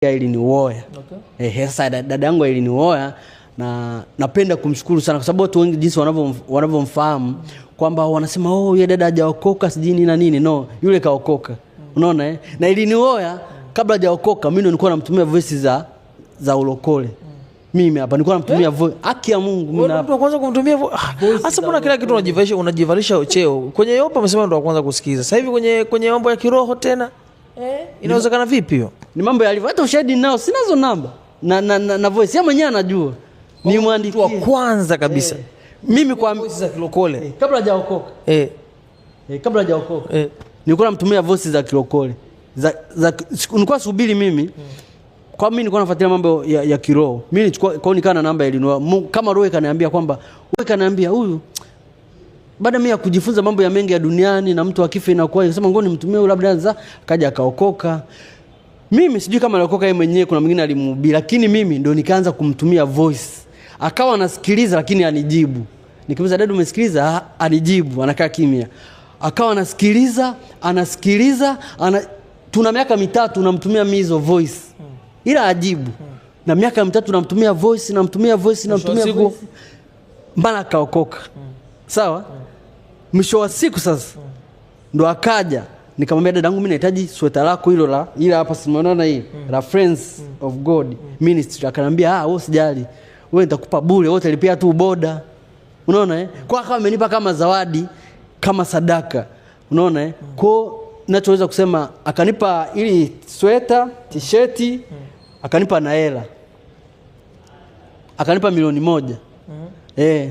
Ilinioa. Okay. Sasa dada yangu ilinioa na napenda kumshukuru sana kwa sababu watu wengi jinsi wanavyomfahamu kwamba wanasema yule dada hajaokoka sijini na nini. No, yule kaokoka. Unaona Na ilinioa kabla hajaokoka mimi ndo nilikuwa namtumia voice za ulokole. Mimi hapa nilikuwa namtumia voice haki ya Mungu mimi hapa. Ndio kwanza kumtumia hasa kuna kila kitu unajivalisha cheo. Kwenye yopa umesema ndo kwanza kusikiza. Sasa hivi kwenye mambo ya kiroho tena inawezekana vipi hiyo? Ni mambo yalivyo. Hata ushahidi nao sinazo namba. Na voice yeye mwenyewe anajua. Ni mwandishi wa kwanza kabisa. Mimi kwa voice za kilokole. Kabla hajaokoka. Kabla hajaokoka. Nilikuwa namtumia voice za kilokole. Nilikuwa subiri mimi. Kwa mimi nilikuwa nafuatilia mambo ya kiroho. Mimi nilichukua nikaa na namba Elinua. Kama roho ikaniambia kwamba wewe kaniambia huyu baada mimi ya kujifunza mambo ya mengi ya duniani na mtu akifa inakuwa nikasema ngoni nimtumie huyu labda kaja akaokoka. Mimi sijui kama aliokoka yeye mwenyewe, kuna mwingine alimhubiri, lakini mimi ndo nikaanza kumtumia voice. Akawa anasikiliza lakini anijibu. Nikimuuliza dada umesikiliza? Anijibu, anakaa kimya. Akawa anasikiliza, tuna miaka 3 namtumia mizo voice. Ila ajibu. Na miaka 3 namtumia voice. Mbona akaokoka. Sawa? Mwisho wa siku sasa ndo akaja nikamwambia dadangu mimi nahitaji sweta lako hilo ila hapa simuona hii la Friends of God Ministry. Akanambia wewe usijali, wewe nitakupa bure, wote lipia tu boda. Unaona kwa kama amenipa kama zawadi kama sadaka. Unaona kwa ninachoweza kusema akanipa ili sweta, t-shirt, akanipa na hela. Akanipa milioni 1.